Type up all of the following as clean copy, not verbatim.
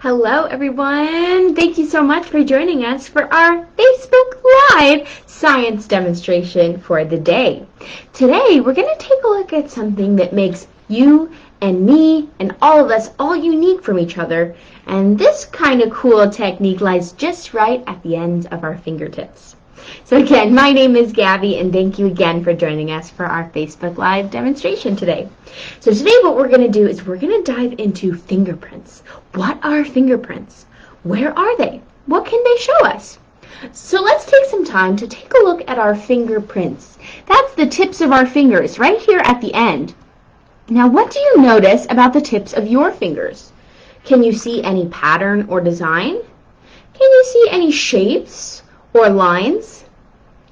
Hello everyone! Thank you so much for joining us for our Facebook Live science demonstration for the day. Today we're going to take a look at something that makes you and me and all of us all unique from each other, and this kind of cool technique lies just right at the ends of our fingertips. So again, my name is Gabby, and thank you again for joining us for our Facebook Live demonstration today. So today what we're going to do is we're going to dive into fingerprints. What are fingerprints? Where are they? What can they show us? So let's take some time to take a look at our fingerprints. That's the tips of our fingers right here at the end. Now, what do you notice about the tips of your fingers? Can you see any pattern or design? Can you see any shapes or lines?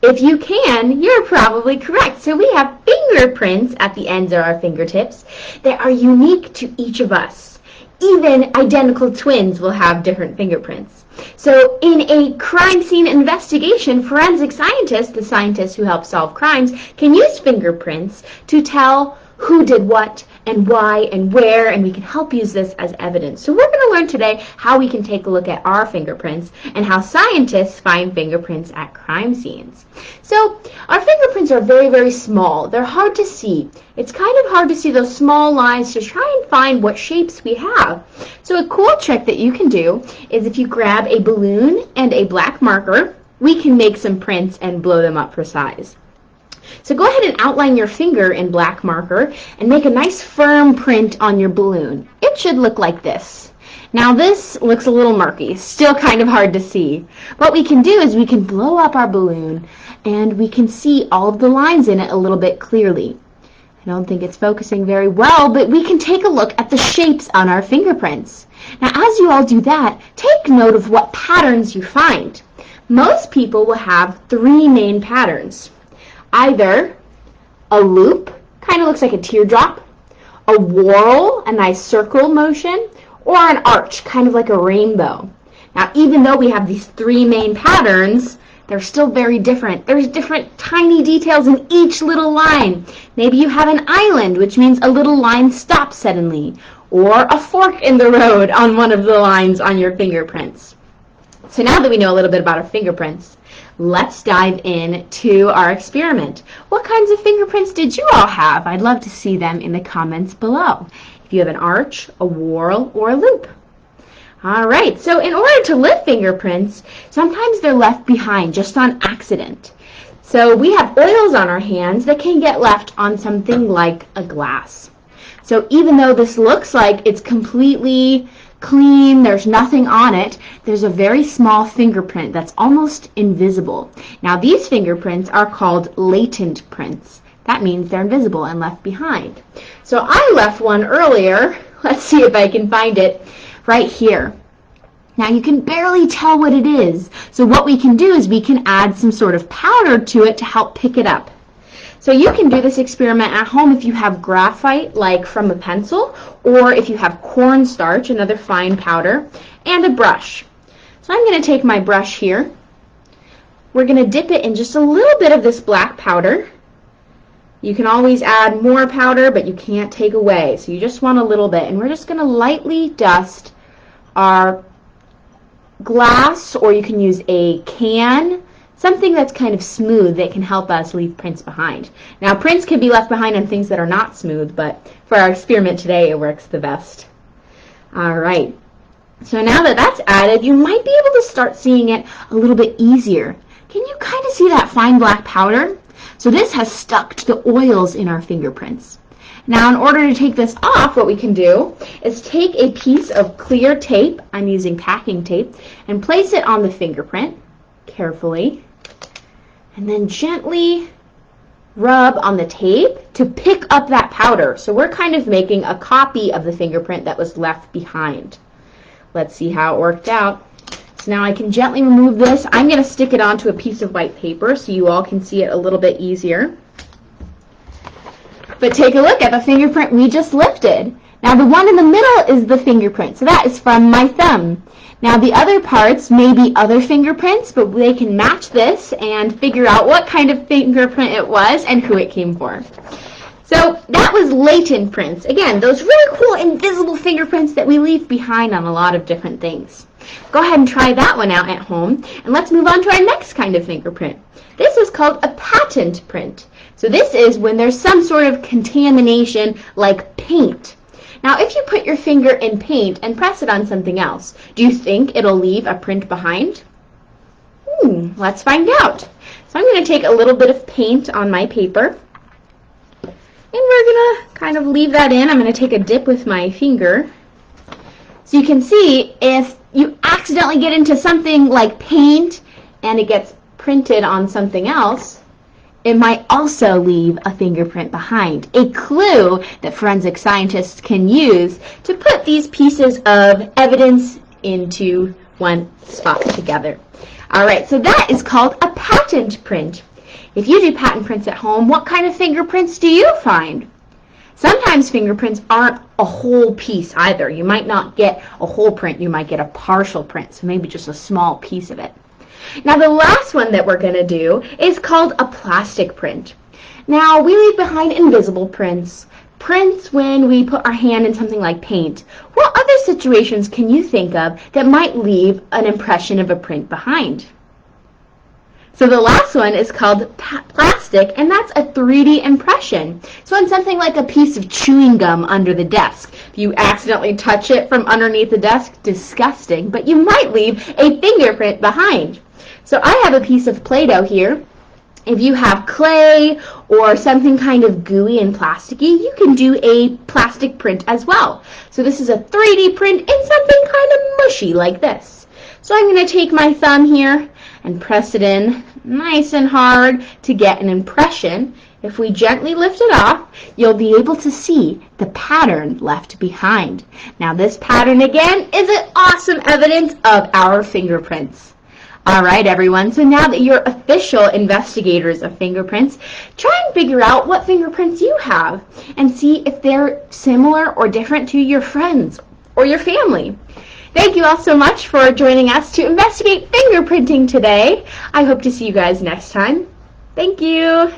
If you can, you're probably correct. So we have fingerprints at the ends of our fingertips that are unique to each of us. Even identical twins will have different fingerprints. So in a crime scene investigation, forensic scientists, the scientists who help solve crimes, can use fingerprints to tell who did what and why and where, and we can help use this as evidence. So we're going to learn today how we can take a look at our fingerprints and how scientists find fingerprints at crime scenes. So our fingerprints are very, very small. They're hard to see. It's kind of hard to see those small lines to try and find what shapes we have. So a cool trick that you can do is if you grab a balloon and a black marker, we can make some prints and blow them up for size. So go ahead and outline your finger in black marker and make a nice firm print on your balloon. It should look like this. Now this looks a little murky, still kind of hard to see. What we can do is we can blow up our balloon and we can see all of the lines in it a little bit clearly. I don't think it's focusing very well, but we can take a look at the shapes on our fingerprints. Now as you all do that, take note of what patterns you find. Most people will have three main patterns. Either a loop, kind of looks like a teardrop, a whorl, a nice circle motion, or an arch, kind of like a rainbow. Now, even though we have these three main patterns, they're still very different. There's different tiny details in each little line. Maybe you have an island, which means a little line stops suddenly, or a fork in the road on one of the lines on your fingerprints. So now that we know a little bit about our fingerprints, let's dive into our experiment. What kinds of fingerprints did you all have? I'd love to see them in the comments below. If you have an arch, a whorl, or a loop. All right, so in order to lift fingerprints, sometimes they're left behind just on accident. So we have oils on our hands that can get left on something like a glass. So even though this looks like it's completely clean, there's nothing on it, there's a very small fingerprint that's almost invisible. Now these fingerprints are called latent prints. That means they're invisible and left behind. So I left one earlier. Let's see if I can find it right here. Now you can barely tell what it is. So what we can do is we can add some sort of powder to it to help pick it up. So you can do this experiment at home if you have graphite, like from a pencil, or if you have cornstarch, another fine powder, and a brush. So I'm going to take my brush here. We're going to dip it in just a little bit of this black powder. You can always add more powder, but you can't take away. So you just want a little bit. And we're just going to lightly dust our glass, or you can use a can, something that's kind of smooth that can help us leave prints behind. Now, prints can be left behind on things that are not smooth, but for our experiment today, it works the best. All right. So now that that's added, you might be able to start seeing it a little bit easier. Can you kind of see that fine black powder? So this has stuck to the oils in our fingerprints. Now, in order to take this off, what we can do is take a piece of clear tape, I'm using packing tape, and place it on the fingerprint carefully. And then gently rub on the tape to pick up that powder. So we're kind of making a copy of the fingerprint that was left behind. Let's see how it worked out. So now I can gently remove this. I'm going to stick it onto a piece of white paper so you all can see it a little bit easier. But take a look at the fingerprint we just lifted. Now the one in the middle is the fingerprint, so that is from my thumb. Now the other parts may be other fingerprints, but they can match this and figure out what kind of fingerprint it was and who it came for. So So that was latent prints. Again, those really cool invisible fingerprints that we leave behind on a lot of different things. Go ahead and try that one out at home, and let's move on to our next kind of fingerprint. This is called a patent print. So this is when there's some sort of contamination like paint. Now, if you put your finger in paint and press it on something else, do you think it'll leave a print behind? Let's find out. So I'm going to take a little bit of paint on my paper, and we're going to kind of leave that in. I'm going to take a dip with my finger. So you can see if you accidentally get into something like paint and it gets printed on something else, it might also leave a fingerprint behind, a clue that forensic scientists can use to put these pieces of evidence into one spot together. All right, so that is called a patent print. If you do patent prints at home, what kind of fingerprints do you find? Sometimes fingerprints aren't a whole piece either. You might not get a whole print, you might get a partial print, so maybe just a small piece of it. Now the last one that we're going to do is called a plastic print. Now we leave behind invisible prints, prints when we put our hand in something like paint. What other situations can you think of that might leave an impression of a print behind? So the last one is called plastic, and that's a 3D impression. So on something like a piece of chewing gum under the desk, if you accidentally touch it from underneath the desk, disgusting, but you might leave a fingerprint behind. So I have a piece of Play-Doh here. If you have clay or something kind of gooey and plasticky, you can do a plastic print as well. So this is a 3D print in something kind of mushy like this. So I'm going to take my thumb here and press it in nice and hard to get an impression. If we gently lift it off, you'll be able to see the pattern left behind. Now this pattern again is an awesome evidence of our fingerprints. All right, everyone, so now that you're official investigators of fingerprints, try and figure out what fingerprints you have and see if they're similar or different to your friends or your family. Thank you all so much for joining us to investigate fingerprinting today. I hope to see you guys next time. Thank you.